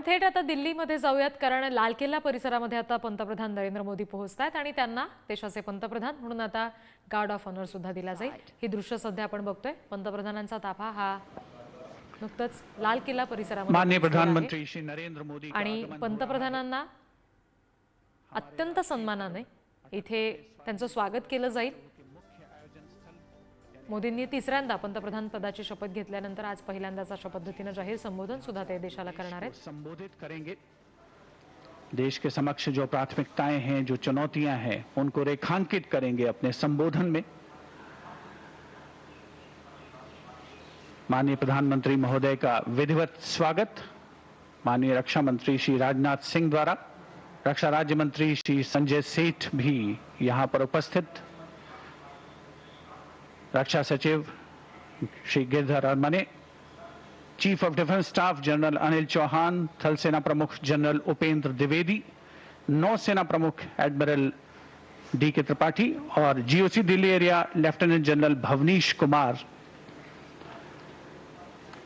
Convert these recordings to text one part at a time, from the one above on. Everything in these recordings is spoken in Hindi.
आपण थेट आता दिल्लीमध्ये जाऊयात, कारण लाल किल्ला परिसरामध्ये आता पंतप्रधान नरेंद्र मोदी पोहोचतायत आणि त्यांना देशाचे पंतप्रधान म्हणून आता गार्ड ऑफ ऑनर सुद्धा दिला जाईल। ही दृश्य सध्या आपण बघतोय। पंतप्रधानांचा ताफा हा नुकतंच लाल किल्ला परिसरामध्ये माननीय प्रधानमंत्री श्री नरेंद्र मोदी आणि पंतप्रधानांना अत्यंत सन्मानाने इथे त्यांचं स्वागत केलं जाईल। मोदींनी तिसऱ्यांदा पंतप्रधान पदाची शपथ घेतल्यानंतर आज पहिल्यांदाच अशा पद्धतीने जाहीर संबोधन सुद्धा ते देशाला करणार आहेत। संबोधित करेंगे। देश के समक्ष जो प्राथमिकताएं हैं, जो चुनौतियां हैं, उनको रेखांकित करेंगे अपने संबोधन में। माननीय प्रधानमंत्री महोदय का विधिवत स्वागत माननीय रक्षा मंत्री श्री राजनाथ सिंह द्वारा, रक्षा राज्य मंत्री श्री संजय सेठ भी यहां पर उपस्थित, रक्षा सचिव Shri Giridhar Aramane, chief of defence staff general Anil Chauhan, थल सेना प्रमुख जनरल उपेंद्र द्विवेदी, नौसेना प्रमुख एडमिरल डी के त्रिपाठी और GOC Delhi area lieutenant general Bhavnish Kumar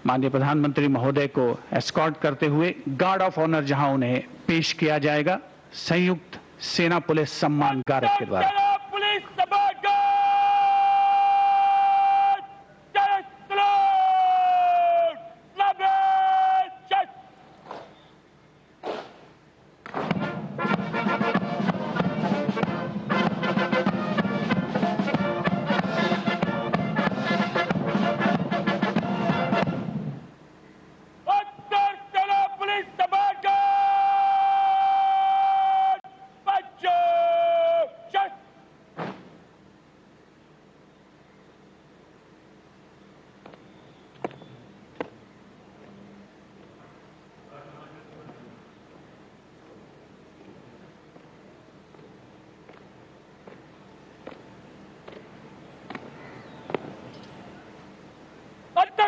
माननीय प्रधानमंत्री महोदय को एस्कॉर्ट करते हुए गार्ड ऑफ ऑनर जहां उन्हें पेश किया जाएगा संयुक्त सेना पुलिस सम्मान गारद के द्वारा।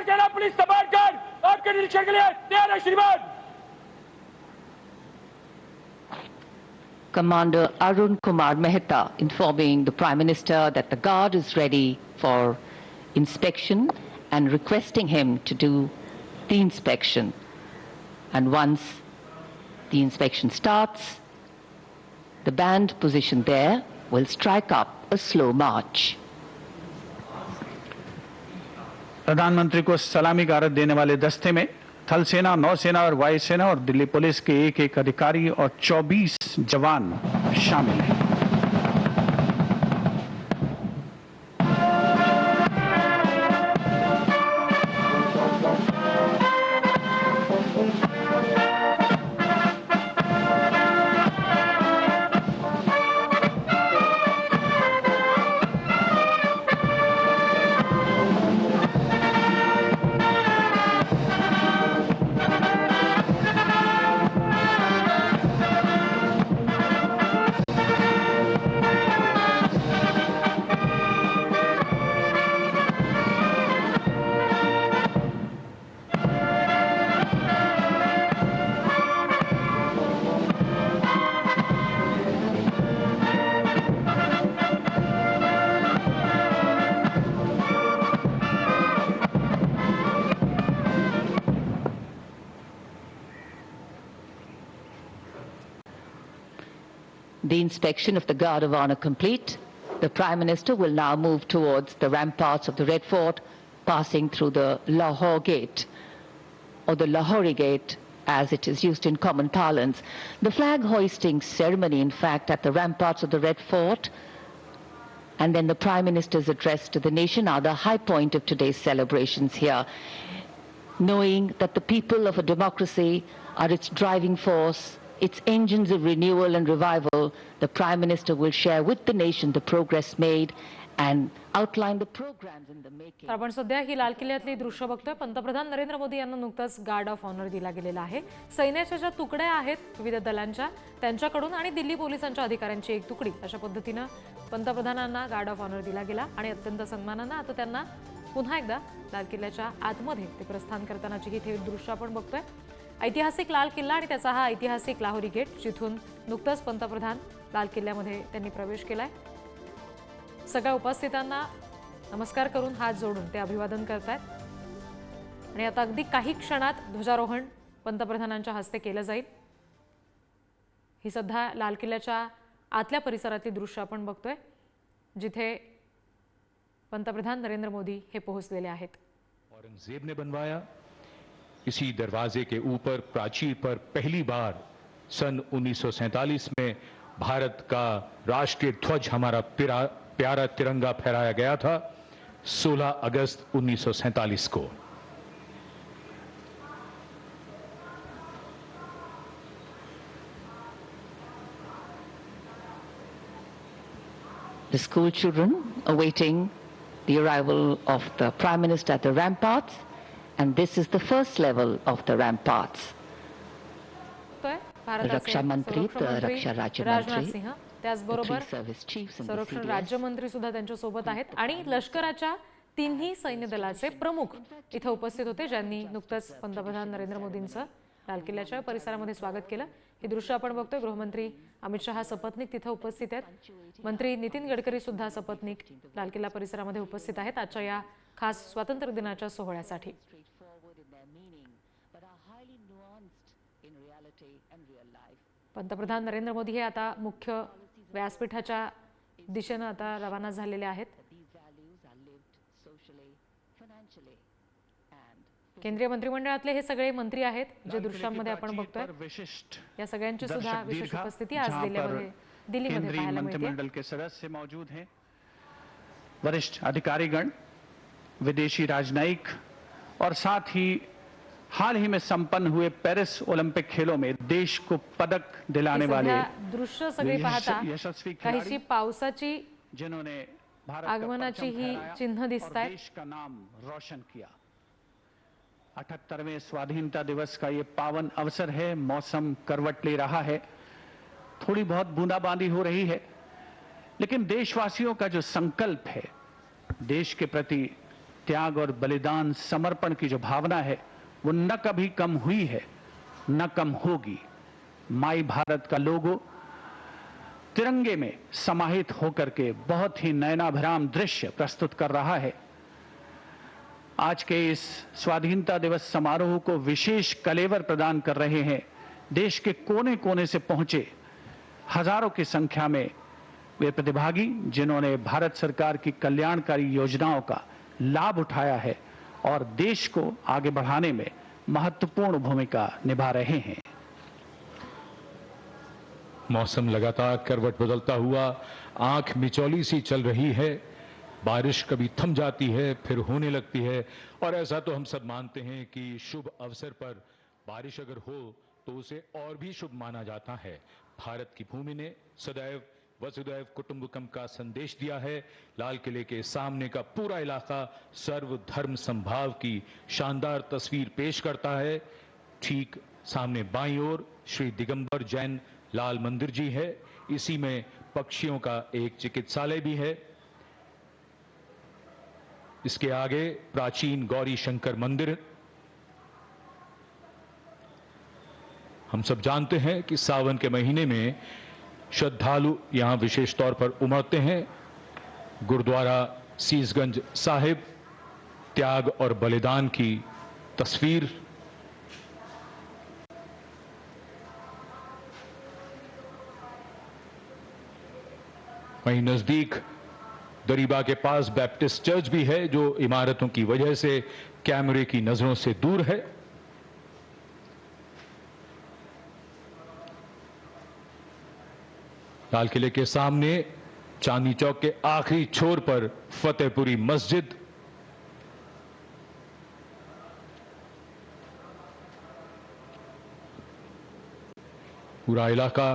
सेना पुलिस समाजगार्ड आपके निरीक्षण के लिए तैयार है श्रीमान। Commander Arun Kumar Mehta informing the Prime Minister that the guard is ready for inspection and requesting him to do the inspection. And once the inspection starts, the band positioned there will strike up a slow march. प्रधानमंत्री को सलामी गारद देने वाले दस्ते में थल सेना, नौसेना और वायुसेना और दिल्ली पुलिस के एक अधिकारी और 24 जवान शामिल हैं। The inspection of the Guard of Honor complete, the Prime Minister will now move towards the ramparts of the Red Fort, passing through the Lahore Gate, or the Lahori Gate as it is used in common parlance. The flag hoisting ceremony, in fact, at the ramparts of the Red Fort, and then the Prime Minister's address to the nation are the high point of today's celebrations here. Knowing that the people of a democracy are its driving force, its engines of renewal and revival, the Prime Minister will share with the nation the progress made and outline the programs in the making. आपण सध्या ही लाल किल्ल्यातली दृश्य बघतोय। पंतप्रधान नरेंद्र मोदी यांना नुकताच गार्ड ऑफ ऑनर दिला गेलेला आहे। सैन्याच्या ज्या तुकड्या आहेत विविध दलांच्या त्यांच्याकडून आणि दिल्ली पोलिसांच्या अधिकाऱ्यांची एक तुकडी, अशा पद्धतीने पंतप्रधानांना गार्ड ऑफ ऑनर दिला गेला आणि अत्यंत सन्मानाने आता त्यांना पुन्हा एकदा लाल किल्ल्याच्या आतमध्ये ते प्रस्थान करतानाची ही दृश्य आपण बघतोय। ऐतिहासिक लाल किल्ला आणि त्याचा हा ऐतिहासिक लाहोरी गेट, जिथून नुकतंच पंतप्रधान लाल किल्ल्यामध्ये त्यांनी प्रवेश केलाय। सगळ्या उपस्थितांना नमस्कार करून हात जोडून ते अभिवादन करतात आणि आता अगदी काही क्षणात ध्वजारोहण पंतप्रधानांच्या हस्ते केलं जाईल। ही सध्या लाल किल्ल्याच्या आतल्या परिसरातली दृश्य आपण बघतोय, जिथे पंतप्रधान नरेंद्र मोदी हे पोहोचलेले आहेत। औरंगजेब ने बनवाया, इसी दरवाजे के ऊपर प्राचीर पर पहली बार सन 1947 में भारत का राष्ट्रीय ध्वज हमारा प्यारा तिरंगा फहराया गया था 16 अगस्त 1947 को। The school children awaiting the arrival of the Prime Minister at the ramparts, and this is the first level of the ramparts. रक्षा मंत्री, रक्षा राज्यमंत्री, राजनाथ सिंह, त्याचबरोबर three service chiefs and the संरक्षण CDS. राज्यमंत्री सुद्धा त्यांच्या सोबत आहेत आणि लष्कराच्या तिन्ही सैन्य दलाचे प्रमुख इथे उपस्थित होते, ज्यांनी नुकतंच पंतप्रधान नरेंद्र मोदींचं लाल किल्ल्याच्या परिसरामध्ये स्वागत केलं। हे दृश्य आपण बघतोय। गृहमंत्री अमित शहा सपत्नीक तिथे उपस्थित आहेत। मंत्री नितीन गडकरी सुद्धा सपत्नीक लाल किल्ला परिसरामध्ये उपस्थित आहेत आजच्या या खास स्वातंत्र्य दिनाच्या सोहळ्यासाठी। पंतप्रधान नरेंद्र मोदी हे आता मुख्य व्यासपीठाच्या दिशेने आता रवाना झालेले आहेत। केंद्रीय मंत्रिमंडळातले हे सगळे मंत्री आहेत जे दृश्यांमध्ये आपण बघतोय। या सगळ्यांची सुद्धा विशेष उपस्थिती आज दिल्लीमध्ये पाहायला मिळते। मंत्रिमंडल के सदस्य मौजूद हैं, वरिष्ठ अधिकारीगण, विदेशी राजनयिक और साथ ही हाल ही में संपन्न हुए पेरिस ओलंपिक खेलों में देश को पदक दिलाने वाले दृश्य सगळे पाहता यशस्वी काहीशी पावसाची जिन्होंने भारत आगमनाची ही चिन्ह दिसतायत। देश का नाम रोशन किया। 78वें स्वाधीनता दिवस का ये पावन अवसर है। मौसम करवट ले रहा है, थोड़ी बहुत बूंदाबांदी हो रही है, लेकिन देशवासियों का जो संकल्प है, देश के प्रति त्याग और बलिदान, समर्पण की जो भावना है, वो न कभी कम हुई है, न कम होगी। माई भारत का लोगो तिरंगे में समाहित होकर के बहुत ही नयनाभिराम दृश्य प्रस्तुत कर रहा है। आज के इस स्वाधीनता दिवस समारोह को विशेष कलेवर प्रदान कर रहे हैं देश के कोने कोने से पहुंचे हजारों की संख्या में वे प्रतिभागी, जिन्होंने भारत सरकार की कल्याणकारी योजनाओं का लाभ उठाया है और देश को आगे बढ़ाने में महत्वपूर्ण भूमिका निभा रहे हैं। मौसम लगातार करवट बदलता हुआ आंख मिचौली सी चल रही है। बारिश कभी थम जाती है, फिर होने लगती है, और ऐसा तो हम सब मानते हैं कि शुभ अवसर पर बारिश अगर हो तो उसे और भी शुभ माना जाता है। भारत की भूमि ने सदैव वसुदैव कुटुंबकम का संदेश दिया है। लाल किले के सामने का पूरा इलाका सर्वधर्म समभाव की शानदार तस्वीर पेश करता है। ठीक सामने बाईं ओर श्री दिगंबर जैन लाल मंदिर जी है। इसी में पक्षियों का एक चिकित्सालय भी है। इसके आगे प्राचीन गौरी शंकर मंदिर। हम सब जानते हैं कि सावन के महीने में श्रद्धालु यहां विशेष तौर पर उमड़ते हैं। गुरुद्वारा सीसगंज साहिब, त्याग और बलिदान की तस्वीर। वहीं नजदीक दरीबा के पास बैप्टिस्ट चर्च भी है, जो इमारतों की वजह से कैमरे की नजरों से दूर है। लाल किले के सामने चांदनी चौक के आखिरी छोर पर फतेहपुरी मस्जिद। पूरा इलाका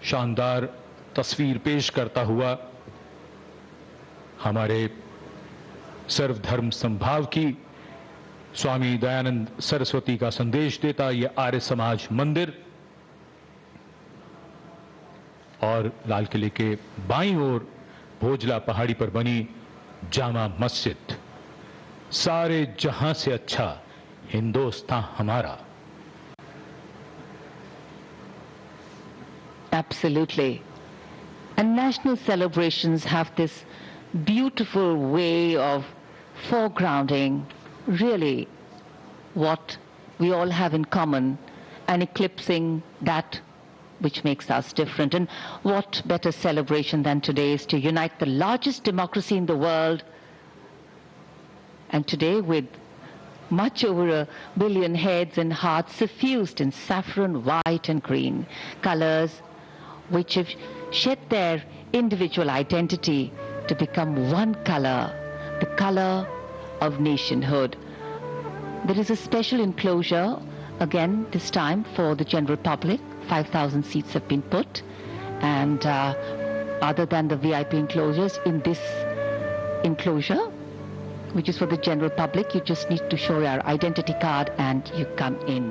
शानदार तस्वीर पेश करता हुआ हमारे सर्वधर्म समभाव की स्वामी दयानंद सरस्वती का संदेश देता यह आर्य समाज मंदिर। और लाल किले के बाईं ओर भोजला पहाड़ी पर बनी जामा मस्जिद। सारे जहां से अच्छा हिंदुस्तान हमारा। Absolutely. And national celebrations have this beautiful way of foregrounding really what we all have in common, and eclipsing that which makes us different. And what better celebration than today's to unite the largest democracy in the world, and today with much over 1 billion heads and hearts suffused in saffron, white and green, colors which have shed their individual identity to become one color, the color of nationhood. There is a special enclosure, again this time for the general public. 5,000 seats have been put, and other than the VIP enclosures, in this enclosure, which is for the general public, you just need to show your identity card and you come in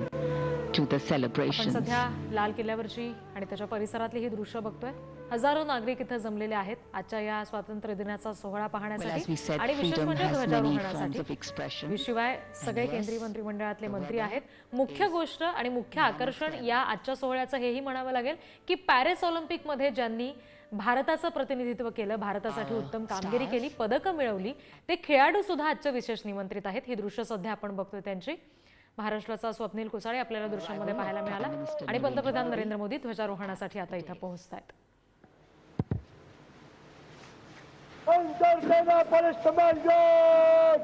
to the आपण celebrations. सध्या लाल किल्ल्यावरची आणि त्याच्या परिसरातली ही दृश्य बघतोय. हजारो नागरिक इथे जमलेले आहेत आजच्या या स्वातंत्र्य दिनाचा सोहळा Well, as we पाहण्यासाठी said, आणि विशेष freedom म्हणजे has many forms ध्वजारोहणासाठी. of expression. शिवाय सगळे yes, केंद्रीय मंत्रिमंडळातले मंत्री आहेत. मुख्य गोष्ट आणि मुख्य आकर्षण या आजच्या सोहळ्याचं हेही म्हणावं लागेल की पॅरिस ऑलिम्पिकमध्ये ज्यांनी भारताचं प्रतिनिधित्व केलं, भारतासाठी उत्तम कामगिरी केली, पदकं मिळवली, ते खेळाडू सुद्धा आजच्या विशेष निमंत्रित आहेत. ही दृश्य सध्या आपण बघतोय त्यांची. महाराष्ट्राचा स्वप्नील कुसाळे आपल्याला दृश्यांमध्ये पाहायला मिळाला आणि पंतप्रधान नरेंद्र मोदी ध्वजारोहणासाठी आता इथं पोहोचतायत. अंतरसेना पुलिस कमांडर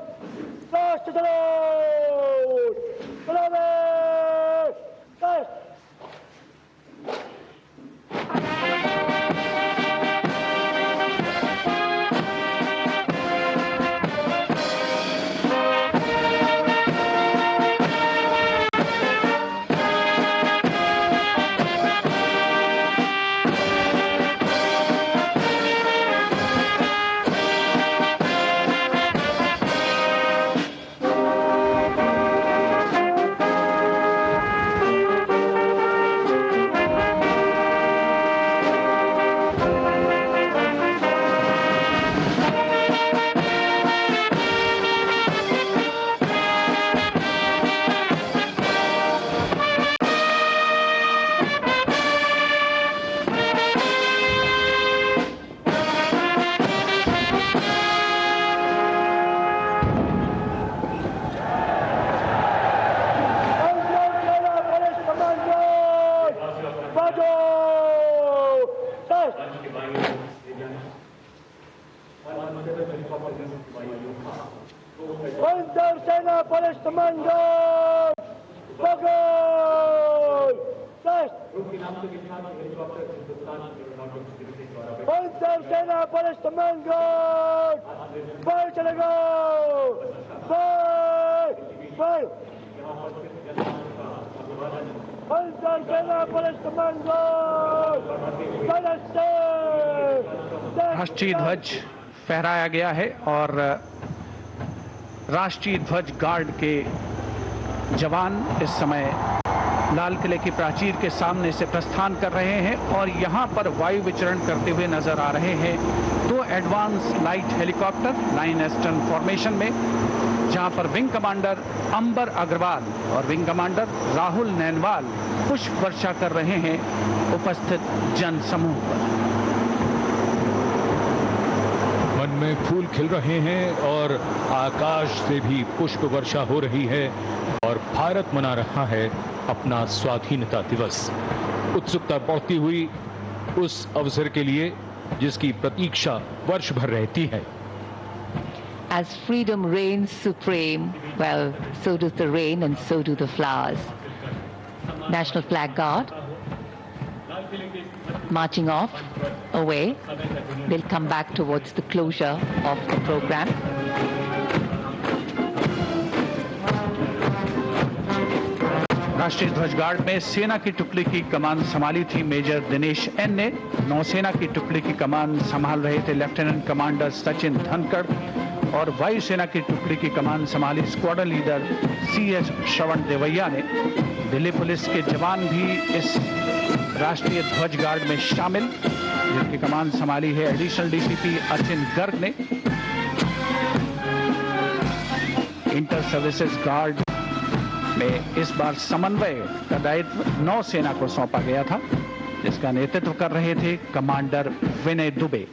राष्ट्र सलाम सलाम अंतरसेना पुलिस कमांडर बगल अंतरसेना पुलिस कमांडर बाय चलेगा बाय अंतरसेना पुलिस कमांडर राष्ट्रीय ध्वज फहराया गया है और राष्ट्रीय ध्वज गार्ड के जवान इस समय लाल किले की प्राचीर के सामने से प्रस्थान कर रहे हैं और यहां पर वायु विचरण करते हुए नजर आ रहे हैं 2 advance light helicopter line astern formation में, जहां पर विंग कमांडर अंबर अग्रवाल और विंग कमांडर राहुल नैनवाल पुष्प वर्षा कर रहे हैं उपस्थित जन समूह पर। मन में फूल खिल रहे हैं और आकाश से भी पुष्प वर्षा हो रही है और भारत मना रहा है अपना स्वाधीनता दिवस। उत्सुकता बढ़ती हुई उस अवसर के लिए जिसकी प्रतीक्षा वर्ष भर रहती है। As freedom reigns supreme, well, so does the rain and so do the flowers. National Flag Guard marching off away. They'll come back towards the closure of the program. राष्ट्रीय ध्वज गार्ड में सेना की टुकड़ी की कमान संभाली थी मेजर दिनेश एन ने। नौसेना की टुकड़ी की कमान संभाल रहे थे लेफ्टिनेंट कमांडर सचिन धनखड़ और वायुसेना की टुकड़ी की कमान संभाली स्क्वाड्रन लीडर सीएच श्रवण देवैया ने। दिल्ली पुलिस के जवान भी इस राष्ट्रीय ध्वज गार्ड में शामिल, जिनकी कमान संभाली है एडिशनल डीसीपी अचिन गर्ग ने। इंटर सर्विसेज गार्ड में इस बार समन्वय का दायित्व नौसेना को सौंपा गया था, जिसका नेतृत्व कर रहे थे कमांडर विनय दुबे।